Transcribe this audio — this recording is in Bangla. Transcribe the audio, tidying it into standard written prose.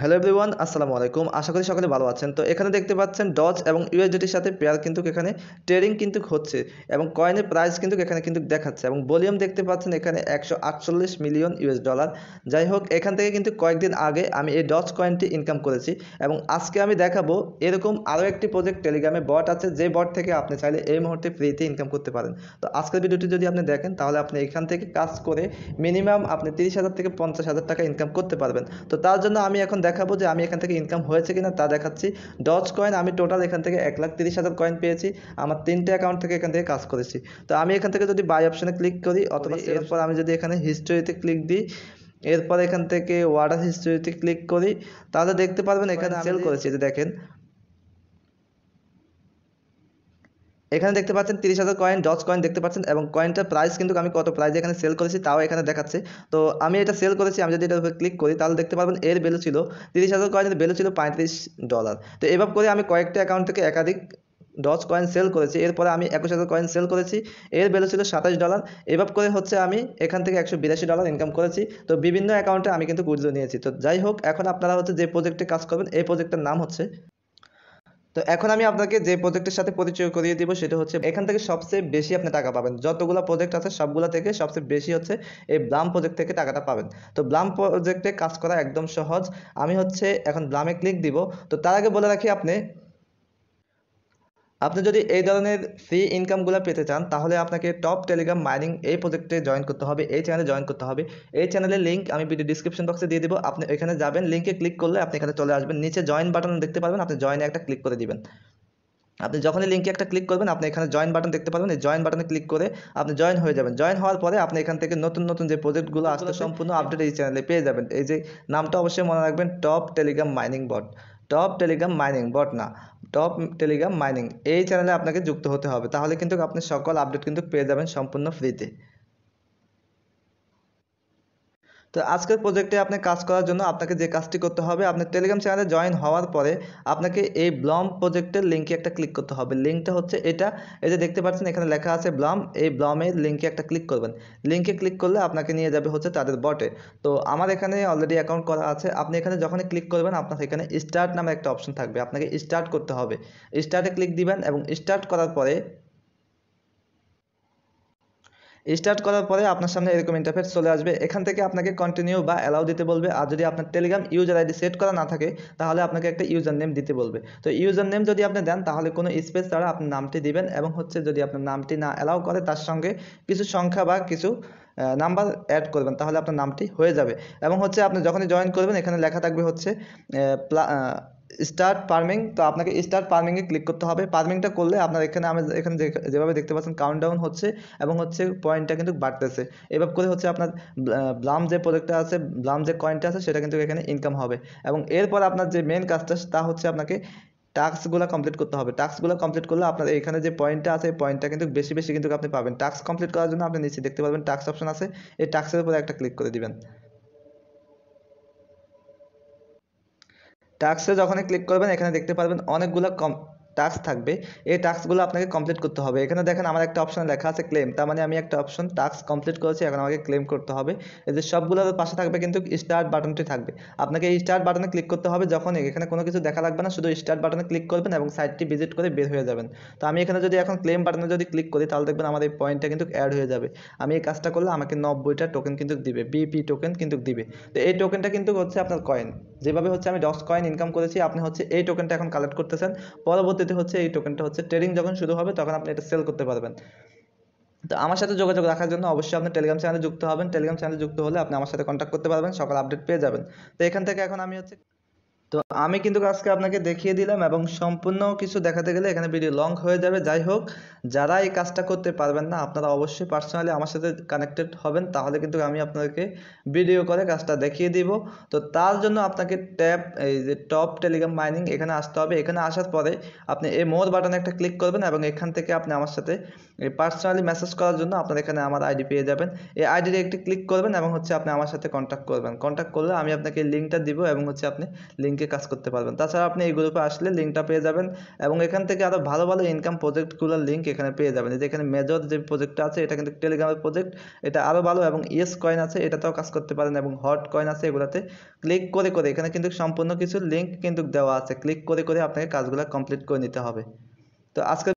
হ্যালো এভরিওয়ান, আসসালামু আলাইকুম। আশা করি সকলে ভালো আছেন। তো এখানে দেখতে পাচ্ছেন ডজ এবং ইউএসডিটির সাথে পেয়ার কিন্তু এখানে ট্রেডিং কিন্তু হচ্ছে এবং কয়েনের প্রাইস কিন্তু এখানে কিন্তু দেখাচ্ছে এবং ভলিউম দেখতে পাচ্ছেন এখানে 148 মিলিয়ন ইউএস ডলার। যাই হোক, এখান থেকে কিন্তু কয়েকদিন আগে আমি এই ডজ কয়েনটি ইনকাম করেছি এবং আজকে আমি দেখাবো এরকম আরও একটি প্রজেক্ট টেলিগ্রামে বট আছে, যে বট থেকে আপনি চাইলে এই মুহূর্তে ফ্রিতে ইনকাম করতে পারেন। তো আজকের ভিডিওটি যদি আপনি দেখেন তাহলে আপনি এখান থেকে কাজ করে মিনিমাম আপনি 30,000 থেকে 50,000 টাকা ইনকাম করতে পারবেন। তো তার জন্য আমি এখন দেখাবো যে আমি এখান থেকে ইনকাম হয়েছে কিনা তা দেখাচ্ছি। ডজ কয়েন আমি টোটাল এখান থেকে 1,30,000 কয়েন পেয়েছি। আমার 3টে অ্যাকাউন্ট থেকে এখান থেকে কাজ করেছি। তো আমি এখান থেকে যদি বাই অপশনে ক্লিক করি অথবা এরপর আমি যদি এখানে হিস্টোরিতে ক্লিক দিই, এরপর এখান থেকে ওয়াটার হিস্টোরিতে ক্লিক করি, তাহলে দেখতে পারবেন এখানে সেল করেছি। যে দেখেন এখানে দেখতে পাচ্ছেন 30,000 কয়েন ডজ কয়েন দেখতে পাচ্ছেন এবং কয়েনটার প্রাইস কিন্তু আমি কত প্রাইসে এখানে সেল করেছি তাও এখানে দেখাচ্ছে। তো আমি এটা সেল করেছি, আমি যদি এটার উপরে ক্লিক করি তাহলে দেখতে পারবেন এর ভ্যালু ছিল 30,000 কয়েনের ভ্যালু ছিল $35। তো এভাবে করে আমি কয়েকটা অ্যাকাউন্ট থেকে একাধিক ডজ কয়েন সেল করেছি। এরপরে আমি 21,000 কয়েন সেল করেছি, এর ভ্যালু ছিল $27। এভাবে করে হচ্ছে আমি এখান থেকে $182 ইনকাম করেছি। তো বিভিন্ন অ্যাকাউন্টে আমি কিন্তু উইথড্র নিয়েছি। তো যাই হোক, এখন আপনারা হচ্ছে যে প্রজেক্টে কাজ করবেন এই প্রজেক্টের নাম হচ্ছে, তো এখন আমি আপনাকে যে প্রজেক্টের সাথে পরিচয় করিয়ে দিব সেটা হচ্ছে এখান থেকে সবচেয়ে বেশি আপনি টাকা পাবেন। যতগুলো প্রজেক্ট আছে সবগুলো থেকে সবচেয়ে বেশি হচ্ছে এই ব্লাম প্রজেক্ট থেকে টাকাটা পাবেন। তো ব্লাম প্রজেক্টে কাজ করা একদম সহজ। আমি হচ্ছে এখন ব্লামে ক্লিক দিব। তো তার আগে বলে রাখি, আপনি যদি এই ধরনের ফ্রি ইনকামগুলো পেতে চান তাহলে আপনাকে টপ টেলিগ্রাম মাইনিং এই প্রজেক্টে জয়েন করতে হবে, এই চ্যানেলে জয়েন করতে হবে। এই চ্যানেলের লিঙ্ক আমি ভিডিও ডিসক্রিপশন বক্সে দিয়ে দিব। আপনি এখানে যাবেন, লিঙ্কে ক্লিক করলে আপনি এখানে চলে আসবেন, নিচে জয়েন বাটন দেখতে পারবেন, আপনি জয়েনে একটা ক্লিক করে দিবেন। আপনি যখনই লিঙ্কে একটা ক্লিক করবেন আপনি এখানে জয়েন বাটন দেখতে পারবেন, এই জয়েন বাটনে ক্লিক করে আপনি জয়েন হয়ে যাবেন। জয়েন হওয়ার পরে আপনি এখান থেকে নতুন নতুন যে প্রজেক্টগুলো আসতে সম্পূর্ণ আপডেট এই চ্যানেলে পেয়ে যাবেন। এই যে নামটা অবশ্যই মনে রাখবেন, টপ টেলিগ্রাম মাইনিং বট। টপ টেলিগ্রাম মাইনিং বট না, টপ টেলিগ্রাম মাইনিং। এই চ্যানেলে আপনাকে যুক্ত হতে হবে, তাহলে কিন্তু আপনি সকল আপডেট কিন্তু পেয়ে যাবেন সম্পূর্ণ ফ্রিতে। তো আজকের প্রজেক্টে আপনি কাজ করার জন্য আপনাকে যে কাজটি করতে হবে, আপনার টেলিগ্রাম চ্যানেলে জয়েন হওয়ার পরে আপনাকে এই ব্লম প্রজেক্টের লিঙ্কে একটা ক্লিক করতে হবে। লিঙ্কটা হচ্ছে এটা, এই যে দেখতে পাচ্ছেন এখানে লেখা আছে ব্লম, এই ব্লমের লিঙ্কে একটা ক্লিক করবেন। লিঙ্কে ক্লিক করলে আপনাকে নিয়ে যাবে হচ্ছে তাদের বটে। তো আমার এখানে অলরেডি অ্যাকাউন্ট করা আছে। আপনি এখানে যখনই ক্লিক করবেন আপনার এখানে স্টার্ট নামে একটা অপশন থাকবে, আপনাকে স্টার্ট করতে হবে। স্টার্টে ক্লিক দিবেন এবং স্টার্ট করার পরে স্টার্ট করার পরে আপনার সামনে এরকম ইন্টারফেস চলে আসবে। এখান থেকে আপনাকে কন্টিনিউ বা অ্যালাউ দিতে বলবে, আর যদি আপনার টেলিগ্রাম ইউজার আইডি সেট করা না থাকে তাহলে আপনাকে একটা ইউজার নেম দিতে বলবে। তো ইউজার নেম যদি আপনি দেন তাহলে কোনো স্পেস ছাড়া আপনি নামটি দিবেন এবং হচ্ছে যদি আপনার নামটি না অ্যালাউ করে তার সঙ্গে কিছু সংখ্যা বা কিছু নাম্বার অ্যাড করবেন, তাহলে আপনার নামটি হয়ে যাবে। এবং হচ্ছে আপনি যখনই জয়েন করবেন এখানে লেখা থাকবে হচ্ছে স্টার্ট ফার্মিং। তো আপনাকে স্টার্ট ফার্মিংয়ে ক্লিক করতে হবে। ফার্মিংটা করলে আপনার এখানে আমি এখানে যেভাবে দেখতে পাচ্ছেন কাউন্টডাউন হচ্ছে এবং হচ্ছে পয়েন্টটা কিন্তু বাড়তেছে। এভাবে করে হচ্ছে আপনার ব্লাম যে প্রজেক্টটা আছে, ব্লাম যে কয়েনটা আছে সেটা কিন্তু এখানে ইনকাম হবে। এবং এরপর আপনার যে মেন কাজটা তা হচ্ছে আপনাকে টাস্কগুলো কমপ্লিট করতে হবে। টাস্কগুলো কমপ্লিট করলে আপনার এখানে যে পয়েন্টটা আছে পয়েন্টটা কিন্তু বেশি বেশি কিন্তু আপনি পাবেন। টাস্ক কমপ্লিট করার জন্য আপনি নিচে দেখতে পাবেন টাস্ক অপশন আছে, এই টাস্কের উপরে একটা ক্লিক করে দিবেন। টাস্কে যখনই ক্লিক করবেন এখানে দেখতে পারবেন অনেকগুলো টাস্ক থাকবে। এই টাস্কগুলো আপনাকে কমপ্লিট করতে হবে। এখানে দেখেন আমার একটা অপশন লেখা আছে ক্লেম, তার মানে আমি একটা অপশন টাস্ক কমপ্লিট করেছি, এখন আমাকে ক্লেম করতে হবে। এই যে সবগুলোর পাশে থাকবে কিন্তু স্টার্ট বাটনটি থাকবে, আপনাকে এই স্টার্ট বাটনে ক্লিক করতে হবে। যখন এখানে কোনো কিছু দেখা লাগবে না, শুধু স্টার্ট বাটনে ক্লিক করবেন এবং সাইটটি ভিজিট করে বের হয়ে যাবেন। তো আমি এখানে যদি এখন ক্লেম বাটনে যদি ক্লিক করি তাহলে দেখবেন আমার এই পয়েন্টটা কিন্তু অ্যাড হয়ে যাবে। আমি এই কাজটা করলে আমাকে 90টা টোকেন কিন্তু দিবে, বিপি টোকেন কিন্তু দিবে। তো এই টোকেনটা কিন্তু হচ্ছে আপনার কয়েন। যেভাবে হচ্ছে আমি ডজ কয়েন ইনকাম করেছি আপনি হচ্ছে এই টোকেনটা এখন কালেক্ট করতেছেন। পরবর্তীতে হচ্ছে এই টোকেনটা হচ্ছে ট্রেডিং যখন শুরু হবে তখন আপনি এটা সেল করতে পারবেন। তো আমার সাথে যোগাযোগ রাখার জন্য অবশ্যই আপনি টেলিগ্রাম চ্যানেলে যুক্ত হবেন। টেলিগ্রাম চ্যানেলে যুক্ত হলে আপনি আমার সাথে কন্ট্যাক্ট করতে পারবেন, সকল আপডেট পেয়ে যাবেন। তো এখান থেকে এখন আমি হচ্ছে, তো আমি কিন্তু আজকে আপনাকে দেখিয়ে দিলাম এবং সম্পূর্ণ কিছু দেখাতে গেলে এখানে ভিডিও লং হয়ে যাবে। যাই হোক, যারা এই কাজটা করতে পারবেন না আপনারা অবশ্যই পার্সোনালি আমার সাথে কানেক্টেড হবেন, তাহলে কিন্তু আমি আপনাদেরকে ভিডিও করে কাজটা দেখিয়ে দিব। তো তার জন্য আপনাকে এই যে টপ টেলিগ্রাম মাইনিং এখানে আসতে হবে। এখানে আসার পরে আপনি এই মোর বাটনে একটা ক্লিক করবেন এবং এখান থেকে আপনি আমার সাথে এই পার্সোনালি মেসেজ করার জন্য আপনারা এখানে আমার আইডি পেয়ে যাবেন। এই আইডিতে একটি ক্লিক করবেন এবং হচ্ছে আপনি আমার সাথে কন্ট্যাক্ট করবেন। কন্ট্যাক্ট করলে আমি আপনাকে লিঙ্কটা দিব এবং হচ্ছে আপনি লিঙ্কে কাজ করতে পারবেন। তাছাড়া আপনি এই গ্রুপে আসলে লিঙ্কটা পেয়ে যাবেন এবং এখান থেকে আরও ভালো ভালো ইনকাম প্রজেক্টগুলোর লিঙ্ক এখানে পেয়ে যাবেন। এই যে এখানে মেজর যে প্রজেক্টটা আছে এটা কিন্তু টেলিগ্রামের প্রজেক্ট, এটা আরও ভালো, এবং ইয়েস কয়েন আছে এটাতেও কাজ করতে পারেন, এবং হট কয়েন আছে, এগুলোতে ক্লিক করে করে এখানে কিন্তু সম্পূর্ণ কিছু লিঙ্ক কিন্তু দেওয়া আছে, ক্লিক করে করে আপনাকে কাজগুলো কমপ্লিট করে নিতে হবে। তো আজকে